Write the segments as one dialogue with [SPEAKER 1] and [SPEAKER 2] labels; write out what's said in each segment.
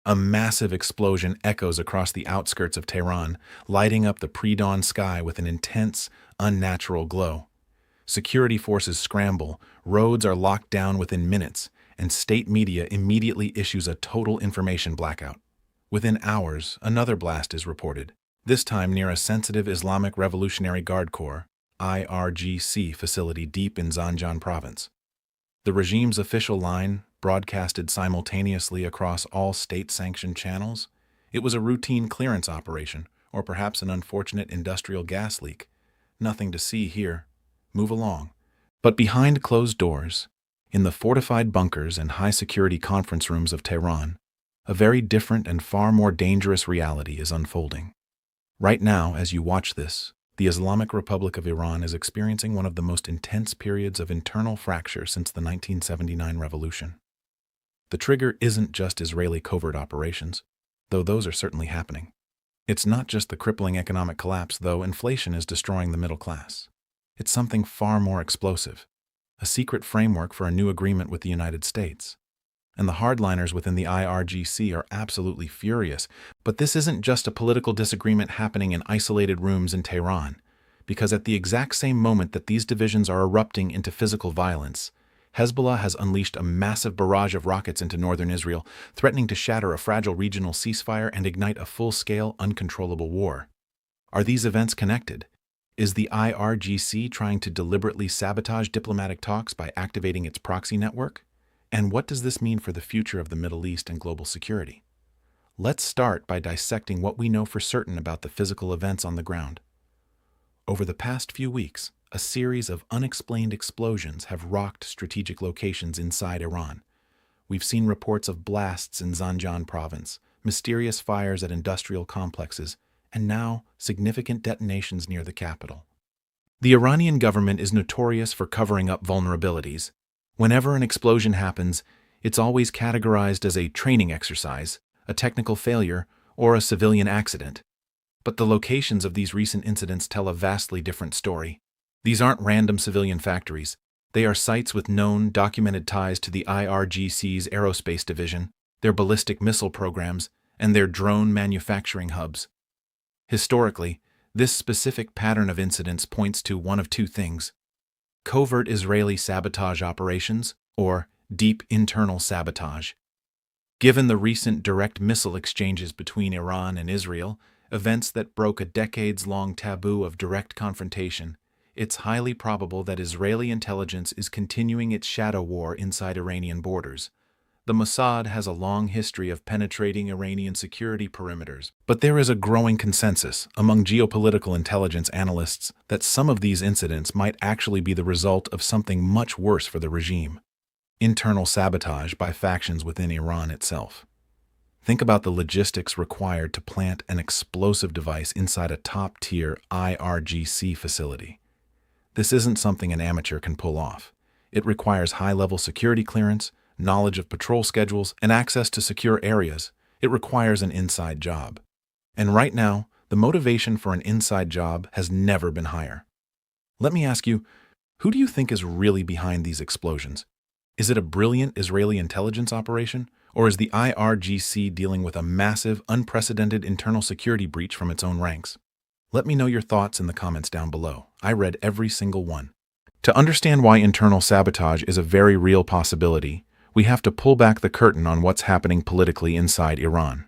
[SPEAKER 1] A massive explosion echoes across the outskirts of Tehran, lighting up the pre-dawn sky with an intense, unnatural glow. Security forces scramble, roads are locked down within minutes, and state media immediately issues a total information blackout. Within hours, another blast is reported, this time near a sensitive Islamic Revolutionary Guard Corps (IRGC) facility deep in Zanjan province. The regime's official line, broadcasted simultaneously across all state-sanctioned channels, it was a routine clearance operation, or perhaps an unfortunate industrial gas leak. Nothing to see here. Move along. But behind closed doors, in the fortified bunkers and high-security conference rooms of Tehran, a very different and far more dangerous reality is unfolding. Right now, as you watch this, the Islamic Republic of Iran is experiencing one of the most intense periods of internal fracture since the 1979 revolution. The trigger isn't just Israeli covert operations, though those are certainly happening. It's not just the crippling economic collapse, though inflation is destroying the middle class. It's something far more explosive, a secret framework for a new agreement with the United States. And the hardliners within the IRGC are absolutely furious. But this isn't just a political disagreement happening in isolated rooms in Tehran, because at the exact same moment that these divisions are erupting into physical violence, Hezbollah has unleashed a massive barrage of rockets into northern Israel, threatening to shatter a fragile regional ceasefire and ignite a full-scale, uncontrollable war. Are these events connected? Is the IRGC trying to deliberately sabotage diplomatic talks by activating its proxy network? And what does this mean for the future of the Middle East and global security? Let's start by dissecting what we know for certain about the physical events on the ground. Over the past few weeks, a series of unexplained explosions have rocked strategic locations inside Iran. We've seen reports of blasts in Zanjan province, mysterious fires at industrial complexes, and now significant detonations near the capital. The Iranian government is notorious for covering up vulnerabilities. Whenever an explosion happens, it's always categorized as a training exercise, a technical failure, or a civilian accident. But the locations of these recent incidents tell a vastly different story. These aren't random civilian factories. They are sites with known, documented ties to the IRGC's aerospace division, their ballistic missile programs, and their drone manufacturing hubs. Historically, this specific pattern of incidents points to one of two things: covert Israeli sabotage operations, or deep internal sabotage. Given the recent direct missile exchanges between Iran and Israel, events that broke a decades-long taboo of direct confrontation, it's highly probable that Israeli intelligence is continuing its shadow war inside Iranian borders. The Mossad has a long history of penetrating Iranian security perimeters, but there is a growing consensus among geopolitical intelligence analysts that some of these incidents might actually be the result of something much worse for the regime: internal sabotage by factions within Iran itself. Think about the logistics required to plant an explosive device inside a top-tier IRGC facility. This isn't something an amateur can pull off. It requires high-level security clearance, knowledge of patrol schedules, and access to secure areas. It requires an inside job. And right now, the motivation for an inside job has never been higher. Let me ask you, who do you think is really behind these explosions? Is it a brilliant Israeli intelligence operation, or is the IRGC dealing with a massive, unprecedented internal security breach from its own ranks? Let me know your thoughts in the comments down below. I read every single one. To understand why internal sabotage is a very real possibility, we have to pull back the curtain on what's happening politically inside Iran.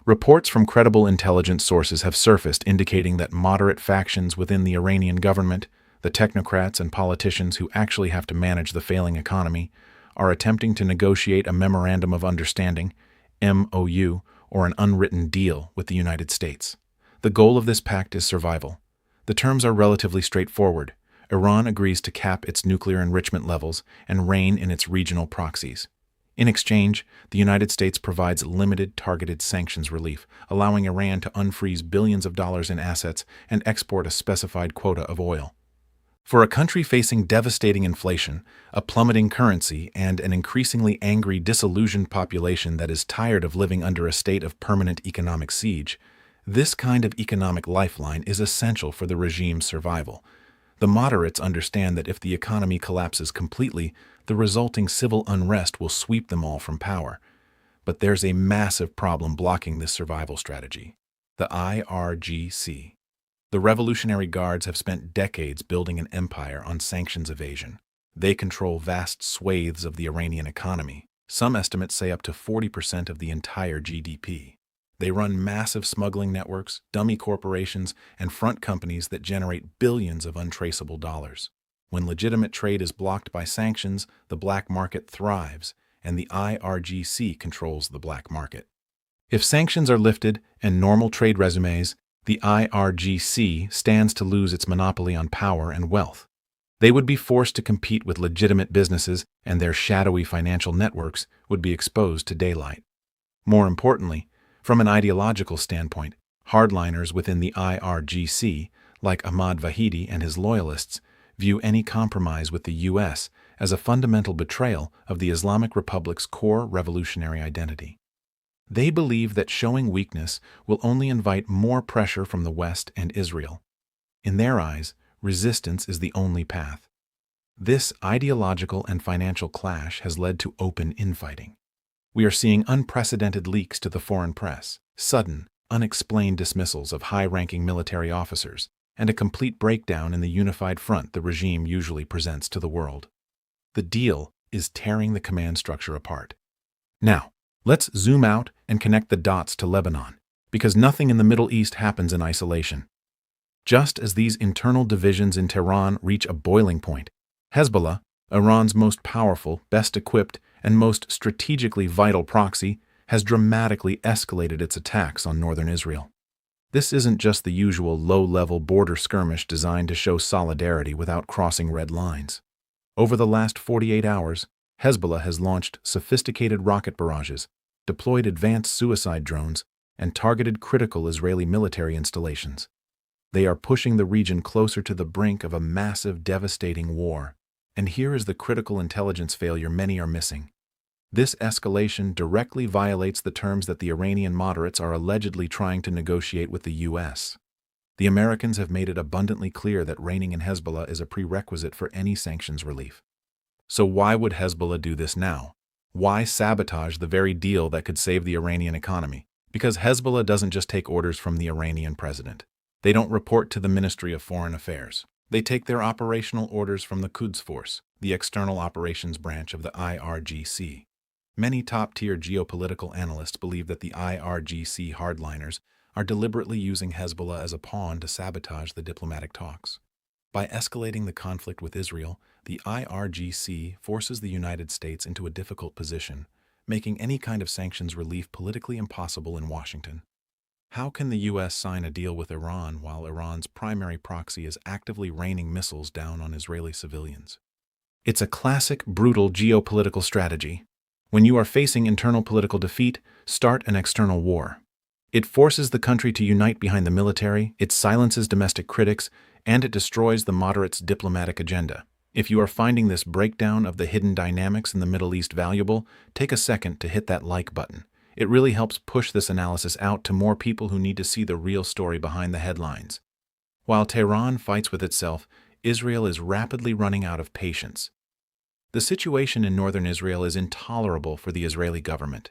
[SPEAKER 1] Reports from credible intelligence sources have surfaced indicating that moderate factions within the Iranian government, the technocrats and politicians who actually have to manage the failing economy, are attempting to negotiate a Memorandum of Understanding, MOU, or an unwritten deal with the United States. The goal of this pact is survival. The terms are relatively straightforward. Iran agrees to cap its nuclear enrichment levels and rein in its regional proxies. In exchange, the United States provides limited, targeted sanctions relief, allowing Iran to unfreeze billions of dollars in assets and export a specified quota of oil. For a country facing devastating inflation, a plummeting currency, and an increasingly angry, disillusioned population that is tired of living under a state of permanent economic siege, this kind of economic lifeline is essential for the regime's survival. The moderates understand that if the economy collapses completely, the resulting civil unrest will sweep them all from power. But there's a massive problem blocking this survival strategy: the IRGC. The Revolutionary Guards have spent decades building an empire on sanctions evasion. They control vast swathes of the Iranian economy. Some estimates say up to 40% of the entire GDP. They run massive smuggling networks, dummy corporations, and front companies that generate billions of untraceable dollars. When legitimate trade is blocked by sanctions, the black market thrives, and the IRGC controls the black market. If sanctions are lifted and normal trade resumes, the IRGC stands to lose its monopoly on power and wealth. They would be forced to compete with legitimate businesses, and their shadowy financial networks would be exposed to daylight. More importantly, from an ideological standpoint, hardliners within the IRGC, like Ahmad Vahidi and his loyalists, view any compromise with the U.S. as a fundamental betrayal of the Islamic Republic's core revolutionary identity. They believe that showing weakness will only invite more pressure from the West and Israel. In their eyes, resistance is the only path. This ideological and financial clash has led to open infighting. We are seeing unprecedented leaks to the foreign press, sudden, unexplained dismissals of high-ranking military officers, and a complete breakdown in the unified front the regime usually presents to the world. The deal is tearing the command structure apart. Now, let's zoom out and connect the dots to Lebanon, because nothing in the Middle East happens in isolation. Just as these internal divisions in Tehran reach a boiling point, Hezbollah, Iran's most powerful, best equipped, and most strategically vital proxy, has dramatically escalated its attacks on northern Israel. This isn't just the usual low-level border skirmish designed to show solidarity without crossing red lines. Over the last 48 hours, Hezbollah has launched sophisticated rocket barrages, deployed advanced suicide drones, and targeted critical Israeli military installations. They are pushing the region closer to the brink of a massive, devastating war. And here is the critical intelligence failure many are missing. This escalation directly violates the terms that the Iranian moderates are allegedly trying to negotiate with the U.S. The Americans have made it abundantly clear that reining in Hezbollah is a prerequisite for any sanctions relief. So why would Hezbollah do this now? Why sabotage the very deal that could save the Iranian economy? Because Hezbollah doesn't just take orders from the Iranian president. They don't report to the Ministry of Foreign Affairs. They take their operational orders from the Quds Force, the external operations branch of the IRGC. Many top-tier geopolitical analysts believe that the IRGC hardliners are deliberately using Hezbollah as a pawn to sabotage the diplomatic talks. By escalating the conflict with Israel, the IRGC forces the United States into a difficult position, making any kind of sanctions relief politically impossible in Washington. How can the U.S. sign a deal with Iran while Iran's primary proxy is actively raining missiles down on Israeli civilians? It's a classic, brutal geopolitical strategy. When you are facing internal political defeat, start an external war. It forces the country to unite behind the military, it silences domestic critics, and it destroys the moderates' diplomatic agenda. If you are finding this breakdown of the hidden dynamics in the Middle East valuable, take a second to hit that like button. It really helps push this analysis out to more people who need to see the real story behind the headlines. While Tehran fights with itself, Israel is rapidly running out of patience. The situation in northern Israel is intolerable for the Israeli government.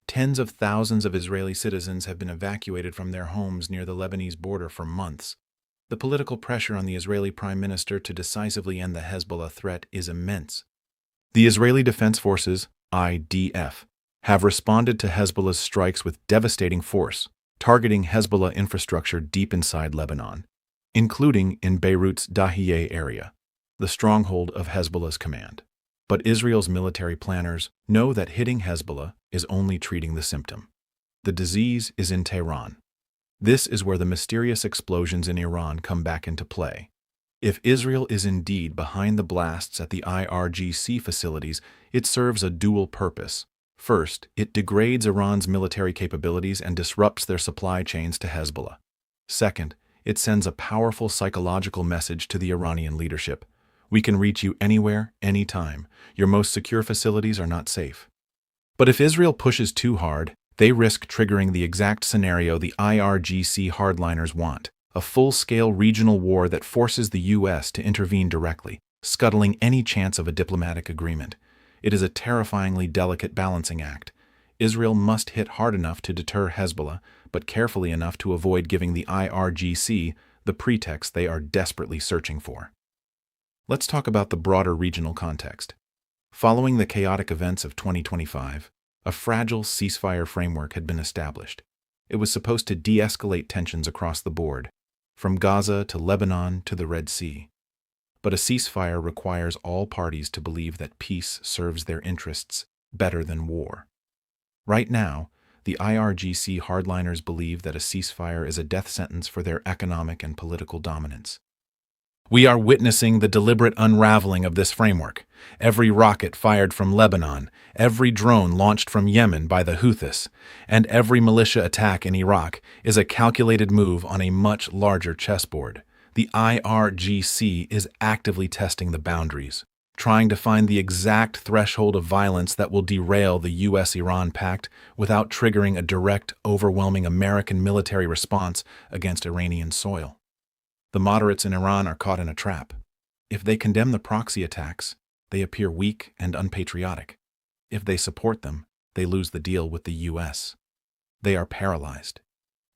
[SPEAKER 1] Tens of thousands of Israeli citizens have been evacuated from their homes near the Lebanese border for months. The political pressure on the Israeli Prime Minister to decisively end the Hezbollah threat is immense. The Israeli Defense Forces, IDF, have responded to Hezbollah's strikes with devastating force, targeting Hezbollah infrastructure deep inside Lebanon, including in Beirut's Dahieh area, the stronghold of Hezbollah's command. But Israel's military planners know that hitting Hezbollah is only treating the symptom. The disease is in Tehran. This is where the mysterious explosions in Iran come back into play. If Israel is indeed behind the blasts at the IRGC facilities, it serves a dual purpose. First, it degrades Iran's military capabilities and disrupts their supply chains to Hezbollah. Second, it sends a powerful psychological message to the Iranian leadership. We can reach you anywhere, anytime. Your most secure facilities are not safe. But if Israel pushes too hard, they risk triggering the exact scenario the IRGC hardliners want, a full-scale regional war that forces the U.S. to intervene directly, scuttling any chance of a diplomatic agreement. It is a terrifyingly delicate balancing act. Israel must hit hard enough to deter Hezbollah, but carefully enough to avoid giving the IRGC the pretext they are desperately searching for. Let's talk about the broader regional context. Following the chaotic events of 2025, a fragile ceasefire framework had been established. It was supposed to de-escalate tensions across the board, from Gaza to Lebanon to the Red Sea. But a ceasefire requires all parties to believe that peace serves their interests better than war. Right now, the IRGC hardliners believe that a ceasefire is a death sentence for their economic and political dominance. We are witnessing the deliberate unraveling of this framework. Every rocket fired from Lebanon, every drone launched from Yemen by the Houthis, and every militia attack in Iraq is a calculated move on a much larger chessboard. The IRGC is actively testing the boundaries, trying to find the exact threshold of violence that will derail the US-Iran Pact without triggering a direct, overwhelming American military response against Iranian soil. The moderates in Iran are caught in a trap. If they condemn the proxy attacks, they appear weak and unpatriotic. If they support them, they lose the deal with the US. They are paralyzed.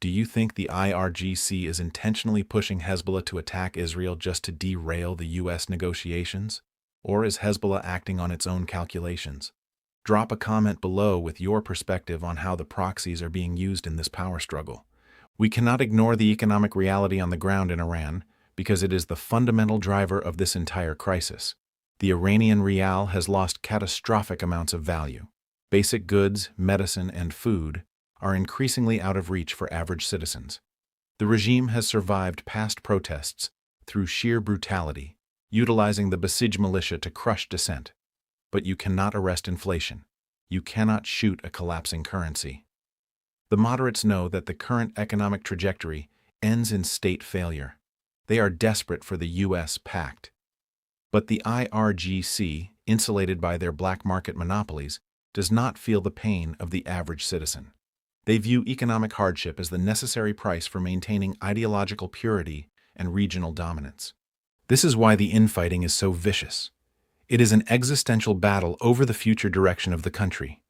[SPEAKER 1] Do you think the IRGC is intentionally pushing Hezbollah to attack Israel just to derail the US negotiations? Or is Hezbollah acting on its own calculations? Drop a comment below with your perspective on how the proxies are being used in this power struggle. We cannot ignore the economic reality on the ground in Iran because it is the fundamental driver of this entire crisis. The Iranian rial has lost catastrophic amounts of value. Basic goods, medicine, and food are increasingly out of reach for average citizens. The regime has survived past protests through sheer brutality, utilizing the Basij militia to crush dissent. But you cannot arrest inflation. You cannot shoot a collapsing currency. The moderates know that the current economic trajectory ends in state failure. They are desperate for the US Pact. But the IRGC, insulated by their black market monopolies, does not feel the pain of the average citizen. They view economic hardship as the necessary price for maintaining ideological purity and regional dominance. This is why the infighting is so vicious. It is an existential battle over the future direction of the country.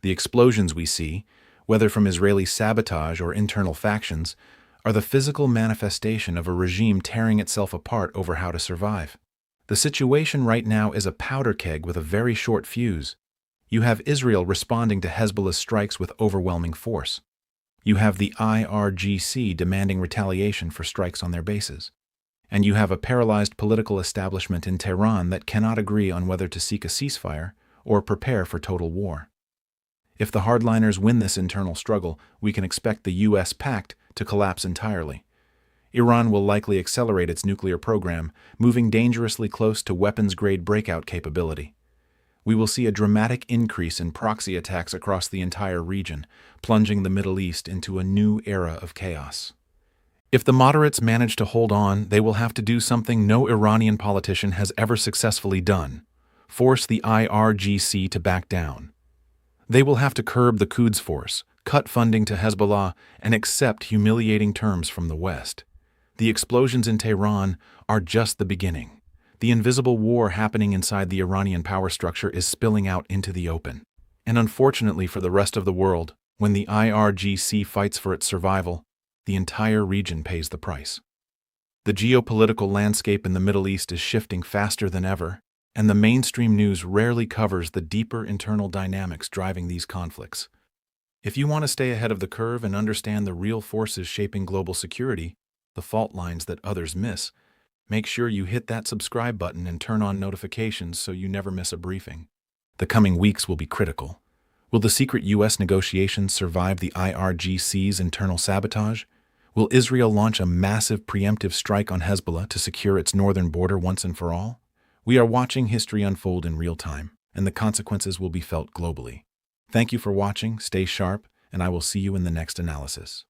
[SPEAKER 1] The explosions we see, whether from Israeli sabotage or internal factions, are the physical manifestation of a regime tearing itself apart over how to survive. The situation right now is a powder keg with a very short fuse. You have Israel responding to Hezbollah's strikes with overwhelming force. You have the IRGC demanding retaliation for strikes on their bases. And you have a paralyzed political establishment in Tehran that cannot agree on whether to seek a ceasefire or prepare for total war. If the hardliners win this internal struggle, we can expect the US Pact to collapse entirely. Iran will likely accelerate its nuclear program, moving dangerously close to weapons-grade breakout capability. We will see a dramatic increase in proxy attacks across the entire region, plunging the Middle East into a new era of chaos. If the moderates manage to hold on, they will have to do something no Iranian politician has ever successfully done: force the IRGC to back down. They will have to curb the Quds force, cut funding to Hezbollah, and accept humiliating terms from the West. The explosions in Tehran are just the beginning. The invisible war happening inside the Iranian power structure is spilling out into the open. And unfortunately for the rest of the world, when the IRGC fights for its survival, the entire region pays the price. The geopolitical landscape in the Middle East is shifting faster than ever, and the mainstream news rarely covers the deeper internal dynamics driving these conflicts. If you want to stay ahead of the curve and understand the real forces shaping global security, the fault lines that others miss, make sure you hit that subscribe button and turn on notifications so you never miss a briefing. The coming weeks will be critical. Will the secret US negotiations survive the IRGC's internal sabotage? Will Israel launch a massive preemptive strike on Hezbollah to secure its northern border once and for all? We are watching history unfold in real time, and the consequences will be felt globally. Thank you for watching, stay sharp, and I will see you in the next analysis.